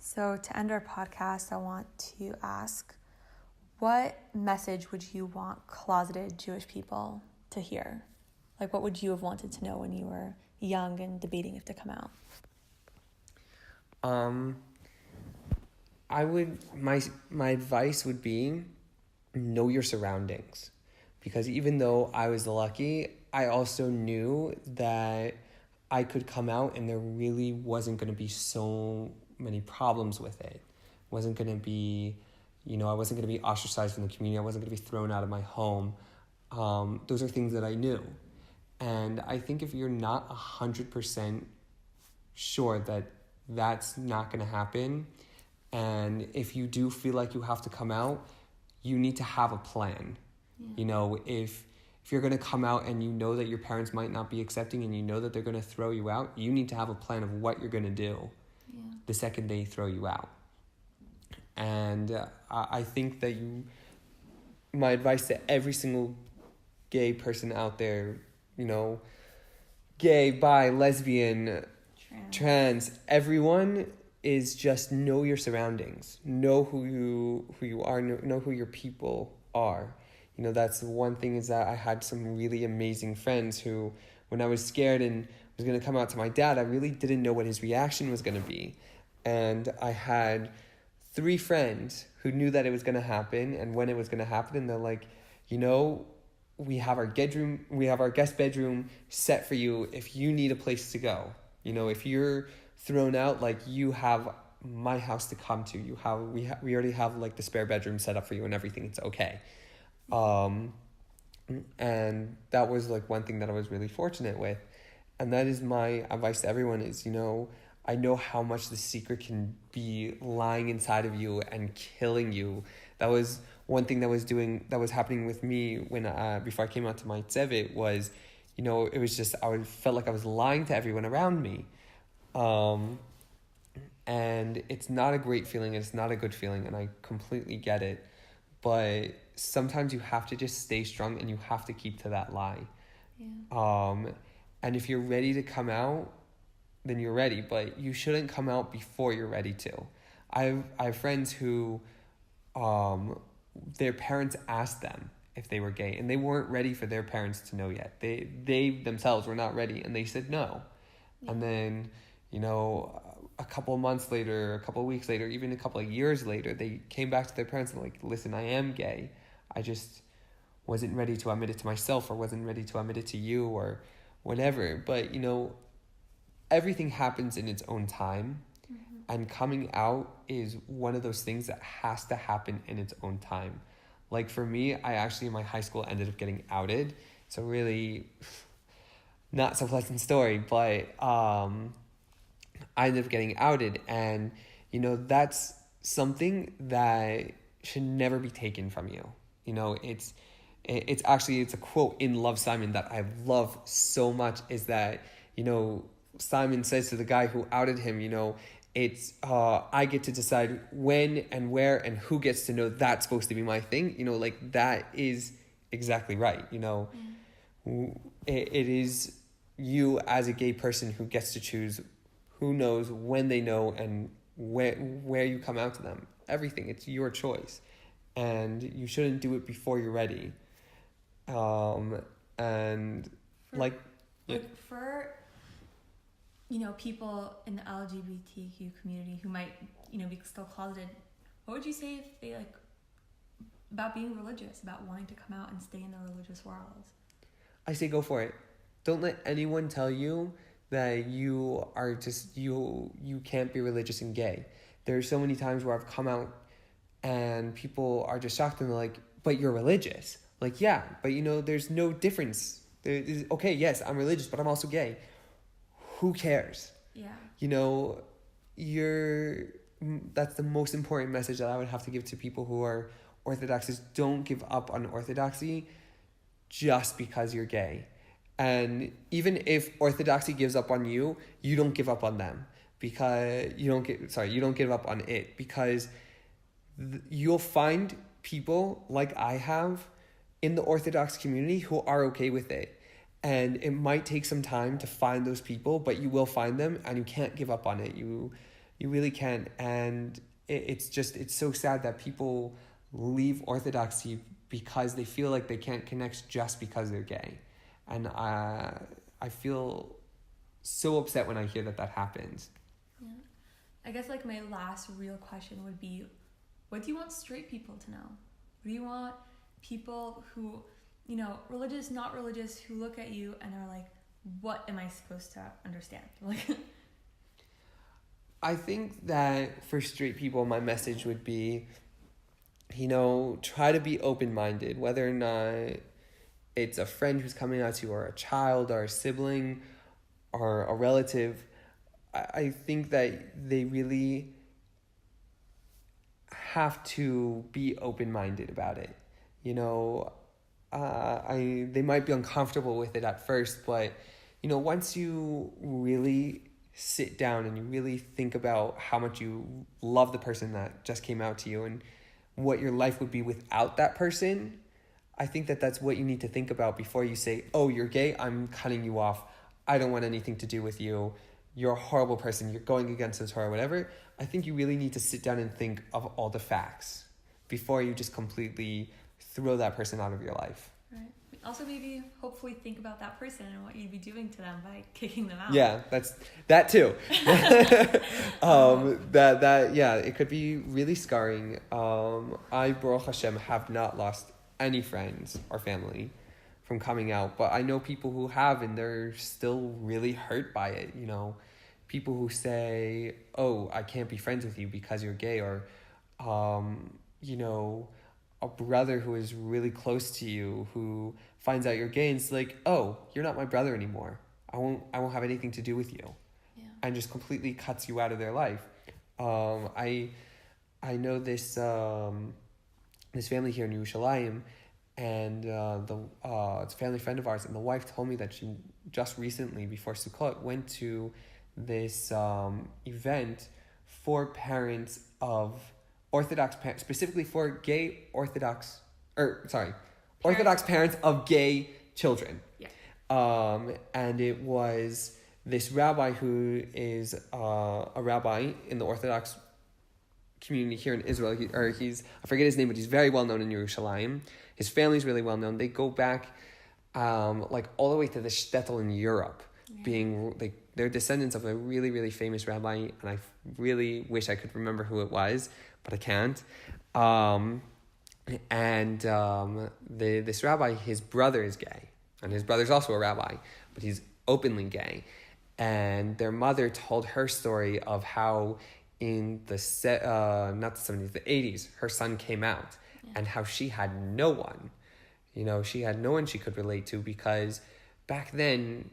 So to end our podcast, I want to ask, what message would you want closeted Jewish people to hear? Like, what would you have wanted to know when you were young and debating if to come out? My advice would be, know your surroundings. Because even though I was lucky, I also knew that I could come out and there really wasn't going to be so many problems with it. Wasn't going to be, I wasn't going to be ostracized from the community. I wasn't going to be thrown out of my home. Those are things that I knew. And I think if you're not 100% sure that that's not going to happen, and if you do feel like you have to come out, you need to have a plan. Yeah. If you're going to come out and you know that your parents might not be accepting and you know that they're going to throw you out, you need to have a plan of what you're going to do the second they throw you out. And I think that my advice to every single gay person out there, gay, bi, lesbian, trans, everyone, is just know your surroundings. Know who you are, know who your people are. That's one thing, is that I had some really amazing friends who, when I was scared and was going to come out to my dad, I really didn't know what his reaction was going to be. And I had 3 friends who knew that it was going to happen and when it was going to happen. And they're like, we have our guest bedroom set for you if you need a place to go. If you're thrown out, like, you have my house to come to. We already have like the spare bedroom set up for you and everything. It's okay. And that was like one thing that I was really fortunate with. And that is my advice to everyone is, I know how much the secret can be lying inside of you and killing you. That was one thing that was happening with me when before I came out to my tzevet was, it was just, felt like I was lying to everyone around me. And it's not a great feeling, and it's not a good feeling, and I completely get it. But sometimes you have to just stay strong and you have to keep to that lie. Yeah. And if you're ready to come out, then you're ready, but you shouldn't come out before you're ready to. I have friends who, their parents asked them if they were gay, and they weren't ready for their parents to know yet. They themselves were not ready, and they said no. Yeah. And then, a couple of months later, a couple of weeks later, even a couple of years later, they came back to their parents and like, listen, I am gay. I just wasn't ready to admit it to myself, or wasn't ready to admit it to you, or whatever. But, everything happens in its own time. Mm-hmm. And coming out is one of those things that has to happen in its own time. Like for me, I actually in my high school ended up getting outed. It's a really not so pleasant story, but I ended up getting outed, and that's something that should never be taken from you. It's a quote in Love, Simon that I love so much, is that Simon says to the guy who outed him, it's I get to decide when and where and who gets to know that's supposed to be my thing. Like that is exactly right. It is you as a gay person who gets to choose who knows when they know and where you come out to them. Everything, it's your choice, and you shouldn't do it before you're ready. For people in the LGBTQ community who might be still closeted, what would you say if they about being religious, about wanting to come out and stay in the religious world? I say go for it. Don't let anyone tell you that you are just, you can't be religious and gay. There's so many times where I've come out and people are just shocked and they're like, but you're religious. Like, yeah, but there's no difference. Okay, yes, I'm religious, but I'm also gay. Who cares? Yeah. That's the most important message that I would have to give to people who are Orthodox, is don't give up on Orthodoxy just because you're gay. And even if Orthodoxy gives up on you, you don't give up on them, because you don't give up on it, because you'll find people like I have in the Orthodox community who are okay with it. And it might take some time to find those people, but you will find them, and you can't give up on it. You really can. And it's so sad that people leave Orthodoxy because they feel like they can't connect just because they're gay. And I feel so upset when I hear that happens. Yeah. I guess like my last real question would be, what do you want straight people to know? What do you want people who, religious, not religious, who look at you and are like, what am I supposed to understand? Like, I think that for straight people, my message would be, try to be open-minded, whether or not it's a friend who's coming out to you, or a child, or a sibling, or a relative. I think that they really have to be open-minded about it. They might be uncomfortable with it at first, but once you really sit down and you really think about how much you love the person that just came out to you and what your life would be without that person, I think that that's what you need to think about before you say, oh, you're gay, I'm cutting you off, I don't want anything to do with you, you're a horrible person, you're going against the Torah, whatever. I think you really need to sit down and think of all the facts before you just completely throw that person out of your life. Right. Also, maybe hopefully think about that person and what you'd be doing to them by kicking them out. Yeah, that's that too. It could be really scarring. I, Baruch Hashem, have not lost any friends or family from coming out, but I know people who have, and they're still really hurt by it. People who say, oh, I can't be friends with you because you're gay, or a brother who is really close to you who finds out you're gay and it's like, oh, you're not my brother anymore, I won't have anything to do with you. Yeah. And just completely cuts you out of their life. I know this family here in Yerushalayim, and it's a family friend of ours, and the wife told me that she just recently, before Sukkot, went to this event for parents of Orthodox parents, specifically for gay Orthodox parents of gay children. Yeah. And it was this rabbi who is a rabbi in the Orthodox community here in Israel. I forget his name, but he's very well known in Yerushalayim. His family's really well known. They go back all the way to the shtetl in Europe, being they're descendants of a really, really famous rabbi, and I really wish I could remember who it was, but I can't. This rabbi, his brother is gay, and his brother's also a rabbi, but he's openly gay. And their mother told her story of how in the 80s, her son came out, and how she had no one. She had no one she could relate to, because back then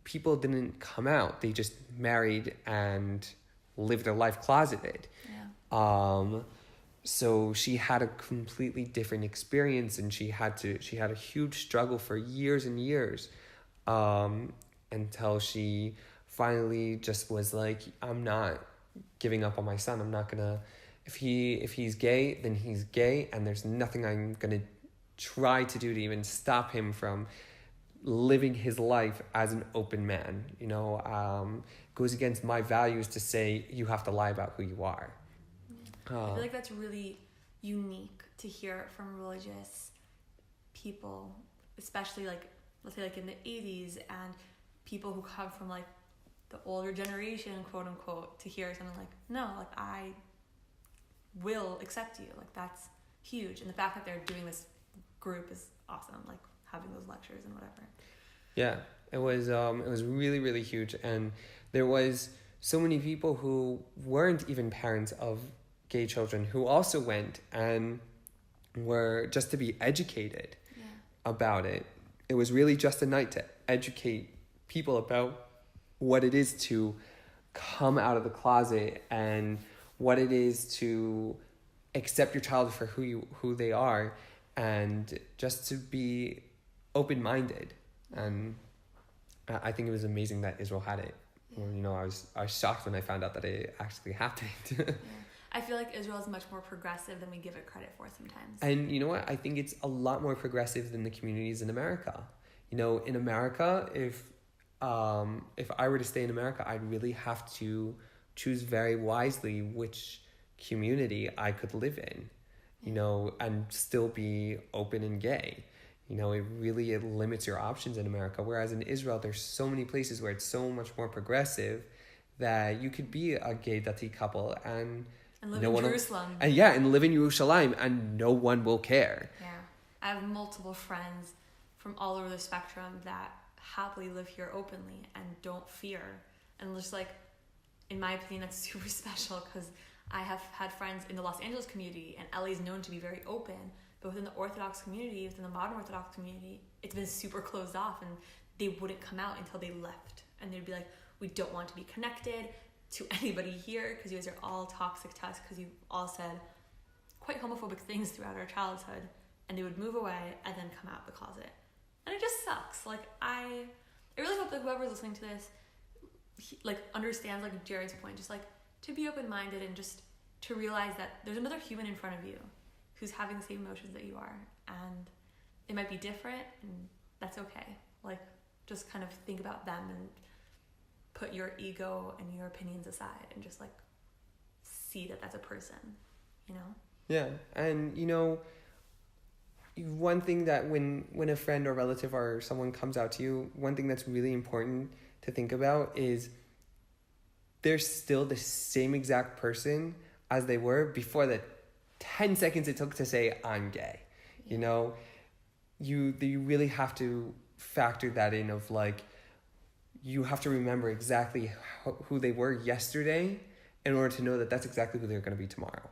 people didn't come out. They just married and lived their life closeted. Yeah. So she had a completely different experience, and she had a huge struggle for years and years, until she finally just was like, I'm not giving up on my son. I'm not gonna, if he's gay, then he's gay, and there's nothing I'm gonna try to do to even stop him from living his life as an open man. Goes against my values to say you have to lie about who you are. I feel like that's really unique to hear from religious people, especially let's say in the 80s, and people who come from the older generation, quote unquote, to hear something no, I will accept you. That's huge. And the fact that they're doing this group is awesome, having those lectures and whatever. Yeah, it was really, really huge. And there was so many people who weren't even parents of gay children who also went and were just to be educated about it. It was really just a night to educate people about what it is to come out of the closet and what it is to accept your child for who they are, and just to be open-minded. And I think it was amazing that Israel had it. Yeah. I was shocked when I found out that it actually happened. Yeah. I feel like Israel is much more progressive than we give it credit for sometimes. And you know what? I think it's a lot more progressive than the communities in America. In America, if I were to stay in America, I'd really have to choose very wisely which community I could live in, you know, and still be open and gay. You know, it limits your options in America. Whereas in Israel, there's so many places where it's so much more progressive that you could be a gay dati couple and live in Jerusalem. And live in Yerushalayim, and no one will care. Yeah. I have multiple friends from all over the spectrum that happily live here openly and don't fear. And just like, in my opinion, that's super special because I have had friends in the Los Angeles community, and LA is known to be very open. But within the Orthodox community, within the modern Orthodox community, it's been super closed off, and they wouldn't come out until they left. And they'd be like, we don't want to be connected to anybody here because you guys are all toxic to us because you've all said quite homophobic things throughout our childhood. And they would move away and then come out of the closet. And it just sucks. Like, I really hope that whoever's listening to this, understands, like, Jared's point, just, like, to be open-minded and just to realize that there's another human in front of you who's having the same emotions that you are, and it might be different, and that's okay. Like, just kind of think about them and put your ego and your opinions aside and just, like, see that that's a person, you know? Yeah, and, you know, one thing that when a friend or relative or someone comes out to you, one thing that's really important to think about is they're still the same exact person as they were before the 10 seconds it took to say, I'm gay. Yeah. You know, you really have to factor that in of, like, you have to remember exactly who they were yesterday in order to know that that's exactly who they're going to be tomorrow.